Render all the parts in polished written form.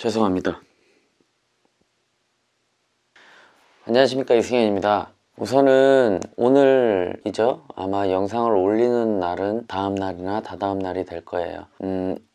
죄송합니다. 안녕하십니까, 이승현입니다. 우선은 오늘이죠. 아마 영상을 올리는 날은 다음 날이나 다다음 날이 될 거예요.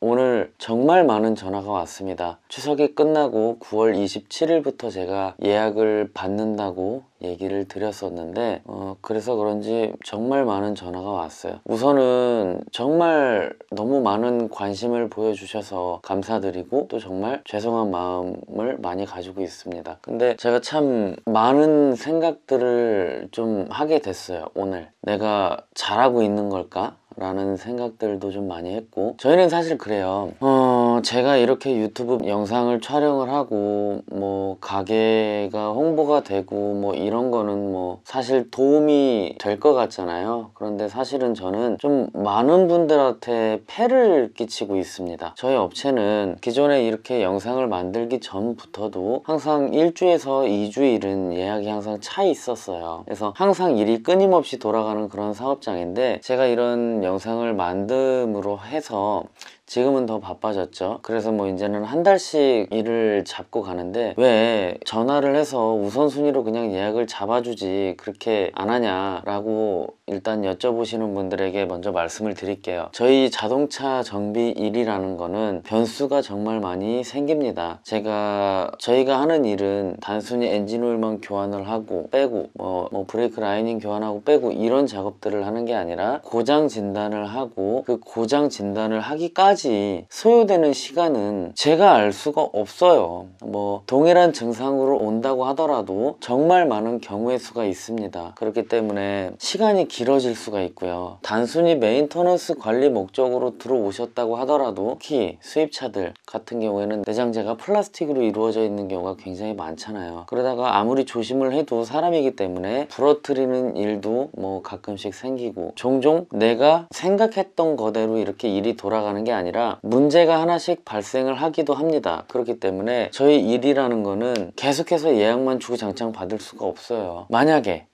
오늘 정말 많은 전화가 왔습니다. 추석이 끝나고 9월 27일부터 제가 예약을 받는다고 얘기를 드렸었는데 그래서 그런지 정말 많은 전화가 왔어요. 우선은 정말 너무 많은 관심을 보여주셔서 감사드리고 또 정말 죄송한 마음을 많이 가지고 있습니다. 근데 제가 참 많은 생각들을 좀 하게 됐어요. 오늘 내가 잘하고 있는 걸까? 라는 생각들도 좀 많이 했고, 저희는 사실 그래요. 제가 이렇게 유튜브 영상을 촬영을 하고 뭐 가게가 홍보가 되고 뭐 이런 거는 뭐 사실 도움이 될 것 같잖아요. 그런데 사실은 저는 좀 많은 분들한테 폐를 끼치고 있습니다. 저희 업체는 기존에 이렇게 영상을 만들기 전부터도 항상 1주에서 2주일은 예약이 항상 차 있었어요. 그래서 항상 일이 끊임없이 돌아가는 그런 사업장인데, 제가 이런 영상을 만듦으로 해서 지금은 더 바빠졌죠. 그래서 뭐 이제는 한 달씩 일을 잡고 가는데, 왜 전화를 해서 우선순위로 그냥 예약을 잡아주지 그렇게 안 하냐 라고 일단 여쭤보시는 분들에게 먼저 말씀을 드릴게요. 저희 자동차 정비 일이라는 거는 변수가 정말 많이 생깁니다. 저희가 하는 일은 단순히 엔진오일만 교환을 하고 빼고 뭐 브레이크 라이닝 교환하고 빼고 이런 작업들을 하는 게 아니라 고장 진단을 하고, 그 고장 진단을 하기까지 소요되는 시간은 제가 알 수가 없어요. 뭐 동일한 증상으로 온다고 하더라도 정말 많은 경우의 수가 있습니다. 그렇기 때문에 시간이 길어질 수가 있고요. 단순히 메인터넌스 관리 목적으로 들어오셨다고 하더라도, 특히 수입차들 같은 경우에는 내장재가 플라스틱으로 이루어져 있는 경우가 굉장히 많잖아요. 그러다가 아무리 조심을 해도 사람이기 때문에 부러뜨리는 일도 뭐 가끔씩 생기고, 종종 내가 생각했던 거대로 이렇게 일이 돌아가는 게 아니라 문제가 하나씩 발생을 하기도 합니다. 그렇기 때문에 저희 일이라는 거는 계속해서 예약만 주구장창 받을 수가 없어요. 만약에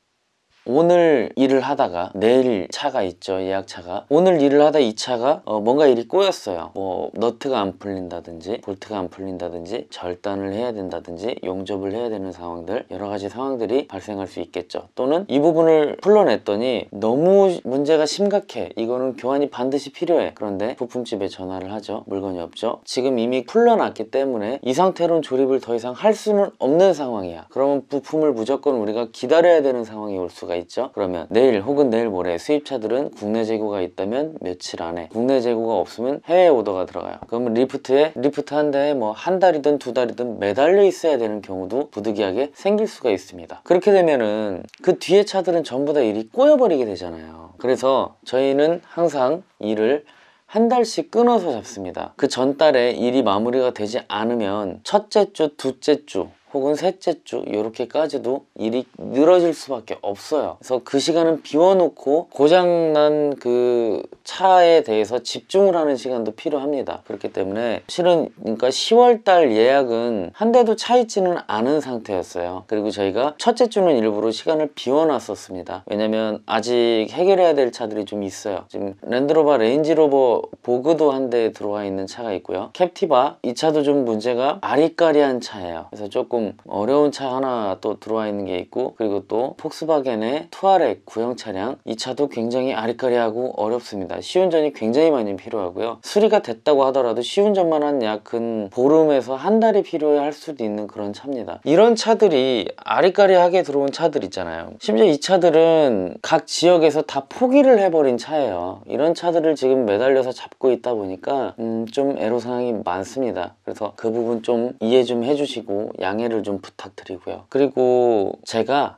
오늘 일을 하다가 내일 차가 있죠, 예약차가. 오늘 일을 하다 이 차가 뭔가 일이 꼬였어요. 뭐 너트가 안 풀린다든지 볼트가 안 풀린다든지 절단을 해야 된다든지 용접을 해야 되는 상황들, 여러 가지 상황들이 발생할 수 있겠죠. 또는 이 부분을 풀러냈더니 너무 문제가 심각해, 이거는 교환이 반드시 필요해. 그런데 부품집에 전화를 하죠. 물건이 없죠. 지금 이미 풀러놨기 때문에 이 상태로는 조립을 더 이상 할 수는 없는 상황이야. 그러면 부품을 무조건 우리가 기다려야 되는 상황이 올 수가 있죠. 그러면 내일 혹은 내일 모레 수입차들은 국내 재고가 있다면 며칠 안에, 국내 재고가 없으면 해외 오더가 들어가요. 그러면 리프트 한 대에 뭐 한 달이든 두 달이든 매달려 있어야 되는 경우도 부득이하게 생길 수가 있습니다. 그렇게 되면은 그 뒤에 차들은 전부 다 일이 꼬여버리게 되잖아요. 그래서 저희는 항상 일을 한 달씩 끊어서 잡습니다. 그 전달에 일이 마무리가 되지 않으면 첫째 주, 둘째 주 혹은 셋째 주 이렇게까지도 일이 늘어질 수밖에 없어요. 그래서 그 시간은 비워놓고 고장난 그 차에 대해서 집중을 하는 시간도 필요합니다. 그렇기 때문에 실은 그러니까 10월달 예약은 한 대도 차 있지는 않은 상태였어요. 그리고 저희가 첫째 주는 일부러 시간을 비워놨었습니다. 왜냐면 아직 해결해야 될 차들이 좀 있어요. 지금 랜드로버 레인지로버 보그도 한 대 들어와 있는 차가 있고요. 캡티바, 이 차도 좀 문제가 아리까리한 차예요. 그래서 조금 어려운 차 하나 또 들어와 있는 게 있고, 그리고 또 폭스바겐의 투아렉 구형 차량, 이 차도 굉장히 아리까리하고 어렵습니다. 시운전이 굉장히 많이 필요하고요. 수리가 됐다고 하더라도 시운전만 한 약 근 보름에서 한 달이 필요할 수도 있는 그런 차입니다. 이런 차들이 아리까리하게 들어온 차들 있잖아요. 심지어 이 차들은 각 지역에서 다 포기를 해버린 차예요. 이런 차들을 지금 매달려서 잡고 있다 보니까 좀 애로사항이 많습니다. 그래서 그 부분 좀 이해 좀 해주시고 양해를 좀 부탁드리고요. 그리고 제가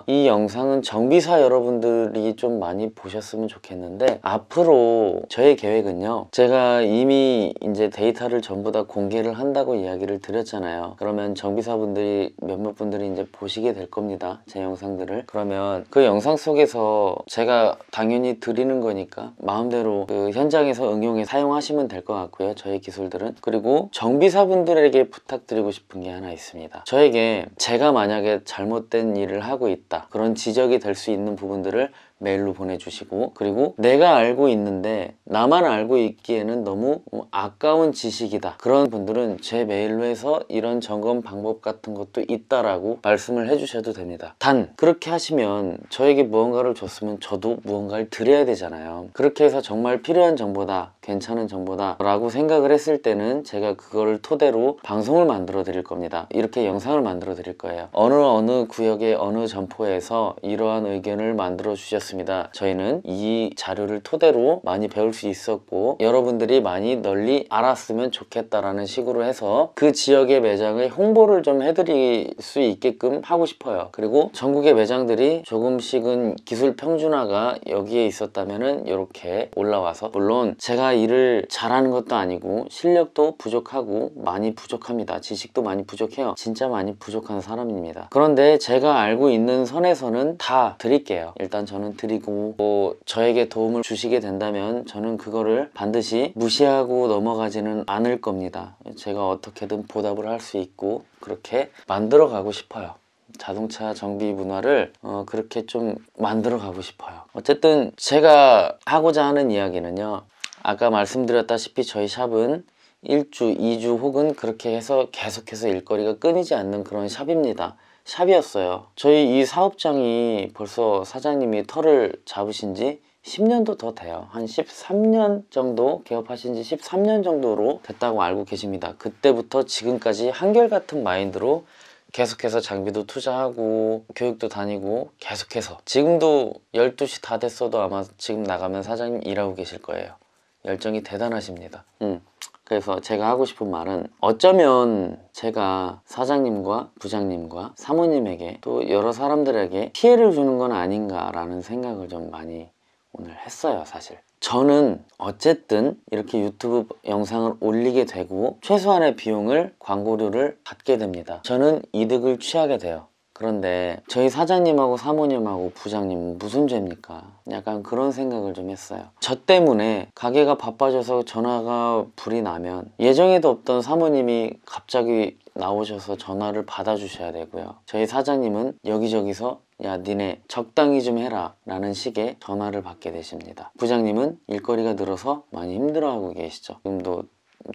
이 영상은 정비사 여러분들이 좀 많이 보셨으면 좋겠는데, 앞으로 저의 계획은요, 제가 이미 이제 데이터를 전부 다 공개를 한다고 이야기를 드렸잖아요. 그러면 정비사분들이 몇몇 분들이 이제 보시게 될 겁니다, 제 영상들을. 그러면 그 영상 속에서 제가 당연히 드리는 거니까 마음대로 그 현장에서 응용해 사용하시면 될 것 같고요, 저의 기술들은. 그리고 정비사분들에게 부탁드리고 싶은 게 하나 있습니다. 저에게 제가 만약에 잘못된 일을 하고 있다, 그런 지적이 될 수 있는 부분들을 메일로 보내주시고, 그리고 내가 알고 있는데 나만 알고 있기에는 너무 아까운 지식이다, 그런 분들은 제 메일로 해서 이런 점검 방법 같은 것도 있다라고 말씀을 해주셔도 됩니다. 단 그렇게 하시면 저에게 무언가를 줬으면 저도 무언가를 드려야 되잖아요. 그렇게 해서 정말 필요한 정보다, 괜찮은 정보다 라고 생각을 했을 때는 제가 그거를 토대로 방송을 만들어 드릴 겁니다. 이렇게 영상을 만들어 드릴 거예요. 어느 구역의 어느 점포에서 이러한 의견을 만들어 주셨습니다. 저희는 이 자료를 토대로 많이 배울 수 있었고 여러분들이 많이 널리 알았으면 좋겠다라는 식으로 해서 그 지역의 매장의 홍보를 좀 해드릴 수 있게끔 하고 싶어요. 그리고 전국의 매장들이 조금씩은 기술 평준화가 여기에 있었다면은 이렇게 올라와서, 물론 제가 일을 잘하는 것도 아니고 실력도 부족하고 많이 부족합니다. 지식도 많이 부족해요. 진짜 많이 부족한 사람입니다. 그런데 제가 알고 있는 선에서는 다 드릴게요. 일단 저는 드리고, 뭐 저에게 도움을 주시게 된다면 저는 그거를 반드시 무시하고 넘어가지는 않을 겁니다. 제가 어떻게든 보답을 할 수 있고 그렇게 만들어 가고 싶어요. 자동차 정비 문화를 그렇게 좀 만들어 가고 싶어요. 어쨌든 제가 하고자 하는 이야기는요, 아까 말씀드렸다시피 저희 샵은 1주, 2주 혹은 그렇게 해서 계속해서 일거리가 끊이지 않는 그런 샵이었어요. 저희 이 사업장이 벌써 사장님이 터를 잡으신 지 10년도 더 돼요. 한 13년 정도, 개업하신 지 13년 정도로 됐다고 알고 계십니다. 그때부터 지금까지 한결같은 마인드로 계속해서 장비도 투자하고 교육도 다니고 계속해서, 지금도 12시 다 됐어도 아마 지금 나가면 사장님 일하고 계실 거예요. 열정이 대단하십니다. 그래서 제가 하고 싶은 말은, 어쩌면 제가 사장님과 부장님과 사모님에게 또 여러 사람들에게 피해를 주는 건 아닌가라는 생각을 좀 많이 오늘 했어요. 사실 저는 어쨌든 이렇게 유튜브 영상을 올리게 되고 최소한의 비용을, 광고료를 받게 됩니다. 저는 이득을 취하게 돼요. 그런데 저희 사장님하고 사모님하고 부장님은 무슨 죄입니까? 약간 그런 생각을 좀 했어요. 저 때문에 가게가 바빠져서 전화가 불이 나면 예정에도 없던 사모님이 갑자기 나오셔서 전화를 받아주셔야 되고요. 저희 사장님은 여기저기서 야 니네 적당히 좀 해라 라는 식의 전화를 받게 되십니다. 부장님은 일거리가 늘어서 많이 힘들어하고 계시죠. 지금도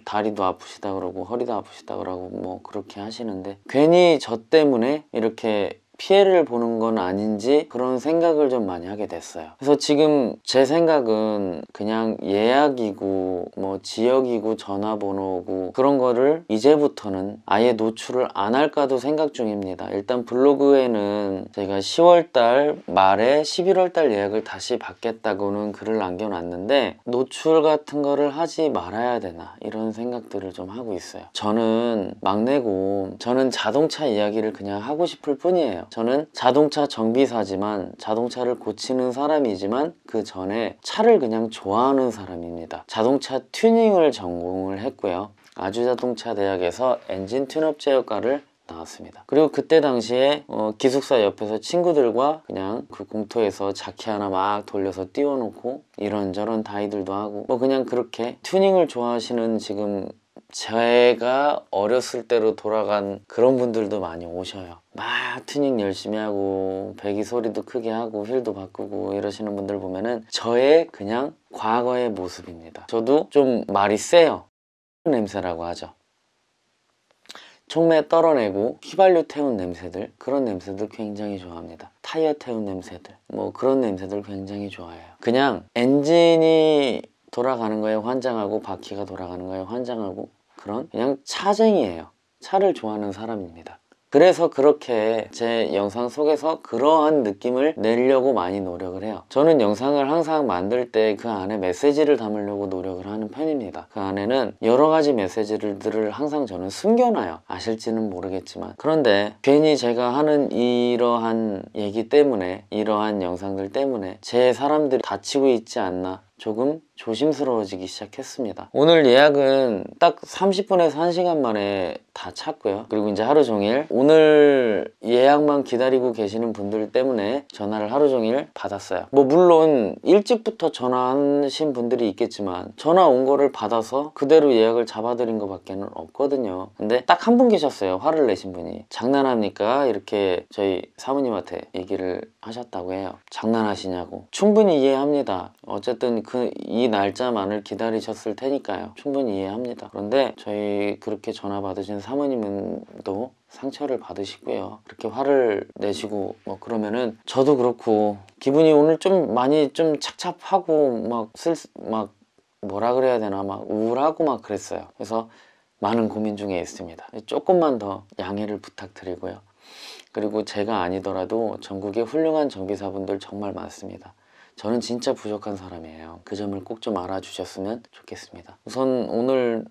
다리도 아프시다 그러고 허리도 아프시다 그러고 뭐 그렇게 하시는데, 괜히 저 때문에 이렇게 피해를 보는 건 아닌지 그런 생각을 좀 많이 하게 됐어요. 그래서 지금 제 생각은 그냥 예약이고 뭐 지역이고 전화번호고 그런 거를 이제부터는 아예 노출을 안 할까도 생각 중입니다. 일단 블로그에는 제가 10월달 말에 11월달 예약을 다시 받겠다고는 글을 남겨놨는데 노출 같은 거를 하지 말아야 되나 이런 생각들을 좀 하고 있어요. 저는 막내고 저는 자동차 이야기를 그냥 하고 싶을 뿐이에요. 저는 자동차 정비사지만 자동차를 고치는 사람이지만 그 전에 차를 그냥 좋아하는 사람입니다. 자동차 튜닝을 전공을 했고요. 아주자동차 대학에서 엔진 튠업 제어과를 나왔습니다. 그리고 그때 당시에 기숙사 옆에서 친구들과 그냥 그 공터에서 자키 하나 막 돌려서 띄워놓고 이런저런 다이들도 하고 뭐 그냥 그렇게 튜닝을 좋아하시는, 지금 제가 어렸을 때로 돌아간 그런 분들도 많이 오셔요. 막 튜닝 열심히 하고 배기 소리도 크게 하고 휠도 바꾸고 이러시는 분들 보면은 저의 그냥 과거의 모습입니다. 저도 좀 말이 세요. 냄새라고 하죠. 촉매 떨어내고 휘발유 태운 냄새들, 그런 냄새들 굉장히 좋아합니다. 타이어 태운 냄새들, 뭐 그런 냄새들 굉장히 좋아해요. 그냥 엔진이 돌아가는 거에 환장하고 바퀴가 돌아가는 거에 환장하고 그런 그냥 차쟁이에요. 차를 좋아하는 사람입니다. 그래서 그렇게 제 영상 속에서 그러한 느낌을 내려고 많이 노력을 해요. 저는 영상을 항상 만들 때 그 안에 메시지를 담으려고 노력을 하는 편입니다. 그 안에는 여러 가지 메시지들을 항상 저는 숨겨놔요. 아실지는 모르겠지만. 그런데 괜히 제가 하는 이러한 얘기 때문에, 이러한 영상들 때문에 제 사람들이 다치고 있지 않나 조금 조심스러워지기 시작했습니다. 오늘 예약은 딱 30분에서 1시간 만에 다 찼고요. 그리고 이제 하루 종일 오늘 예약만 기다리고 계시는 분들 때문에 전화를 하루 종일 받았어요. 뭐 물론 일찍부터 전화하신 분들이 있겠지만 전화 온 거를 받아서 그대로 예약을 잡아드린 것밖에 없거든요. 근데 딱 한 분 계셨어요. 화를 내신 분이. 장난합니까? 이렇게 저희 사모님한테 얘기를 하셨다고 해요. 장난하시냐고. 충분히 이해합니다. 어쨌든 이 날짜만을 기다리셨을 테니까요. 충분히 이해합니다. 그런데 저희 그렇게 전화 받으신 사모님은 또 상처를 받으시고요. 그렇게 화를 내시고 뭐 그러면은 저도 그렇고 기분이 오늘 좀 많이 좀 착잡하고 막 뭐라 그래야 되나 막 우울하고 막 그랬어요. 그래서 많은 고민 중에 있습니다. 조금만 더 양해를 부탁드리고요. 그리고 제가 아니더라도 전국에 훌륭한 정비사분들 정말 많습니다. 저는 진짜 부족한 사람이에요. 그 점을 꼭 좀 알아주셨으면 좋겠습니다. 우선 오늘은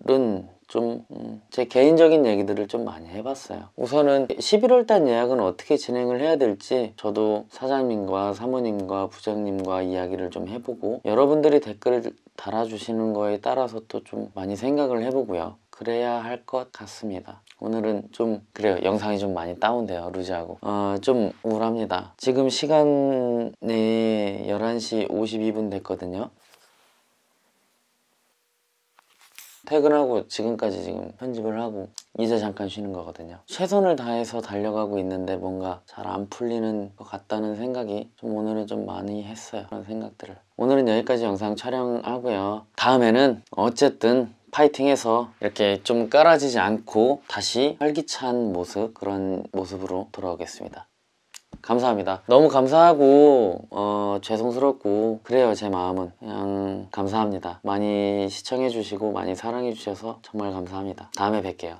좀 제 개인적인 얘기들을 좀 많이 해봤어요. 우선은 11월달 예약은 어떻게 진행을 해야 될지 저도 사장님과 사모님과 부장님과 이야기를 좀 해보고 여러분들이 댓글을 달아주시는 거에 따라서 또 좀 많이 생각을 해보고요. 그래야 할 것 같습니다. 오늘은 좀 그래요. 영상이 좀 많이 다운돼요. 루즈하고 좀 우울합니다. 지금 시간이 11시 52분 됐거든요. 퇴근하고 지금까지 지금 편집을 하고 이제 잠깐 쉬는 거거든요. 최선을 다해서 달려가고 있는데 뭔가 잘 안 풀리는 것 같다는 생각이 좀 오늘은 좀 많이 했어요. 그런 생각들을. 오늘은 여기까지 영상 촬영하고요. 다음에는 어쨌든 파이팅해서 이렇게 좀 깔아지지 않고 다시 활기찬 모습, 그런 모습으로 돌아오겠습니다. 감사합니다. 너무 감사하고 죄송스럽고 그래요. 제 마음은 그냥 감사합니다. 많이 시청해 주시고 많이 사랑해 주셔서 정말 감사합니다. 다음에 뵐게요.